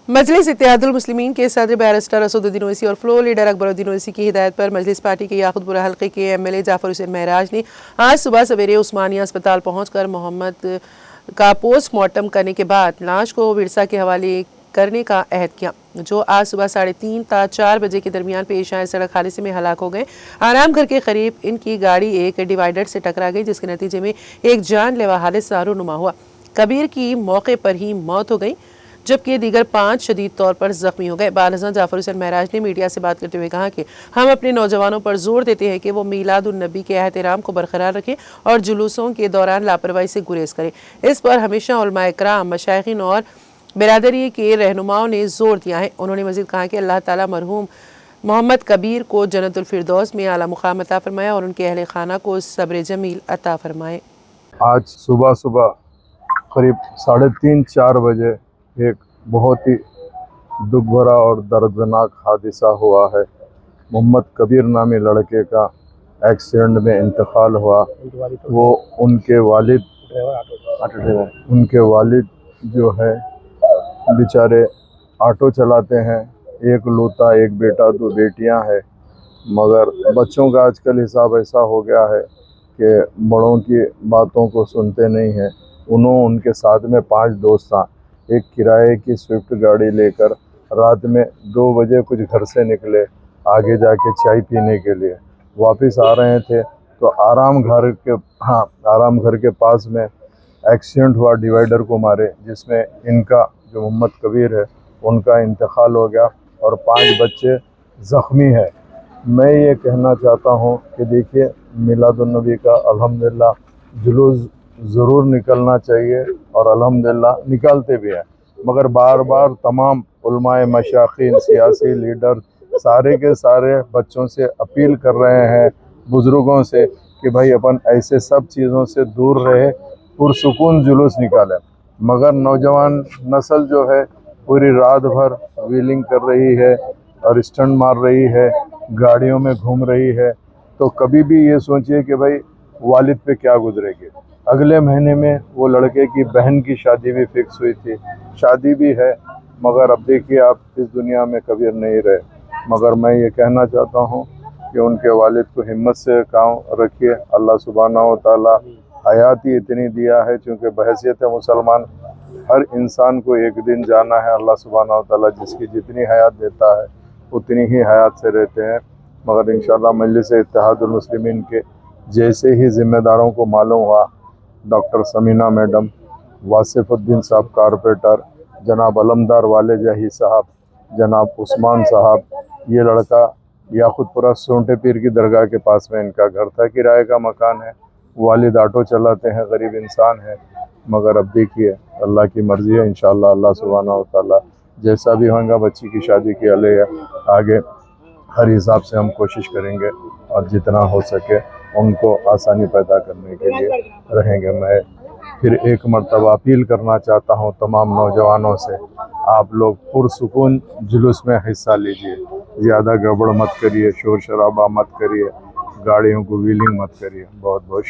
मजलिस इत्तेहादुल मुस्लिमीन के सदर बैरिस्टर असदुद्दीन ओवैसी और फ्लोर लीडर अकबरुद्दीन ओवैसी की हिदायत पर मजलिस पार्टी के याकूतपुरा हल्के के एमएलए जाफर हुसैन महराज ने आज सुबह सवेरे उस्मानिया अस्पताल पहुंचकर मोहम्मद का पोस्टमार्टम करने के बाद लाश को विरसा के हवाले करने का अहद किया, जो आज सुबह 3:30 ता 4 बजे के दरमियान पेश आए सड़क हादसे में हलाक हो गए। आराम घर के करीब इनकी गाड़ी एक डिवाइडर से टकरा गई, जिसके नतीजे में एक जानलेवा हादसा रूनुमा हुआ। कबीर की मौके पर ही मौत हो गई, जबकि दीगर 5 शदीद तौर पर जख्मी हो गए। बालहज़रत जाफर हुसैन महराज ने मीडिया से बात करते हुए कहा कि हम अपने नौजवानों पर जोर देते हैं कि वो मीलादुन नबी के एहतराम को बरकरार रखें और जुलूसों के दौरान लापरवाही से गुरेज करें। इस पर हमेशा उलमाए कराम, मशाइखीन और बिरादरी के रहनुमाओं ने जोर दिया है। उन्होंने मज़ीद कहा कि अल्लाह ताला मरहूम मोहम्मद कबीर को जन्नतुल फिरदौस में आला मुकाम अता फरमाए और उनके अहले खाना को सब्र जमील अता फरमाए। आज सुबह सुबह करीब 3:30-4 बजे एक बहुत ही दुख भरा और दर्दनाक हादसा हुआ है। मोहम्मद कबीर नामी लड़के का एक्सीडेंट में इंतकाल हुआ। वो उनके वालिद जो है बेचारे ऑटो चलाते हैं, एक लौता एक बेटा 2 बेटियां हैं, मगर बच्चों का आजकल हिसाब ऐसा हो गया है कि बड़ों की बातों को सुनते नहीं हैं। उनके साथ में 5 दोस्त था। एक किराए की स्विफ्ट गाड़ी लेकर रात में 2 बजे कुछ घर से निकले, आगे जाके चाय पीने के लिए वापस आ रहे थे तो आराम घर के पास में एक्सीडेंट हुआ, डिवाइडर को मारे, जिसमें इनका जो मोहम्मद कबीर है उनका इंतकाल हो गया और 5 बच्चे ज़ख्मी है। मैं ये कहना चाहता हूँ कि देखिए, मिलादुन नबी का अल्हम्दुलिल्लाह जुलूस ज़रूर निकलना चाहिए और अल्हम्दुलिल्लाह निकालते भी हैं, मगर बार बार तमाम उलमाए, मशाइखीन, सियासी लीडर सारे के सारे बच्चों से अपील कर रहे हैं, बुज़ुर्गों से, कि भाई अपन ऐसे सब चीज़ों से दूर रहे, पुरसुकून जुलूस निकालें। मगर नौजवान नस्ल जो है पूरी रात भर व्हीलिंग कर रही है और स्टंट मार रही है, गाड़ियों में घूम रही है, तो कभी भी ये सोचिए कि भाई वालिद पे क्या गुजरेगी। अगले महीने में वो लड़के की बहन की शादी भी फिक्स हुई थी, शादी भी है, मगर अब देखिए आप इस दुनिया में कबीर नहीं रहे। मगर मैं ये कहना चाहता हूँ कि उनके वालिद को हिम्मत से काम रखिए। अल्लाह सुब्हानहू व तआला हयात ही इतनी दिया है, चूँकि बहैसियत मुसलमान हर इंसान को एक दिन जाना है। अल्लाह सुब्हानहू व तआला जिसकी जितनी हयात देता है उतनी ही हयात से रहते हैं। मगर इंशाअल्लाह मजलिस इत्तेहादुल मुस्लिमीन के जैसे ही ज़िम्मेदारों को मालूम हुआ, डॉक्टर समीना मैडम, वासिफुद्दीन साहब कारपेंटर, जनाब अलमदार वाले जाही साहब, जनाब उस्मान साहब, ये लड़का याकूतपुरा सोंटे पीर की दरगाह के पास में इनका घर था, किराए का मकान है। वालिद ऑटो चलाते हैं, गरीब इंसान है, मगर अब देखिए अल्लाह की मर्ज़ी है। इंशाअल्लाह अल्लाह सुब्हानहू व तआला जैसा भी होगा, बच्ची की शादी के लिए आगे हर हिसाब से हम कोशिश करेंगे और जितना हो सके उनको आसानी पैदा करने के लिए रहेंगे। मैं फिर एक मरतबा अपील करना चाहता हूँ तमाम नौजवानों से, आप लोग पुरसुकून जुलूस में हिस्सा लीजिए, ज़्यादा गड़बड़ मत करिए, शोर शराबा मत करिए, गाड़ियों को व्हीलिंग मत करिए। बहुत बहुत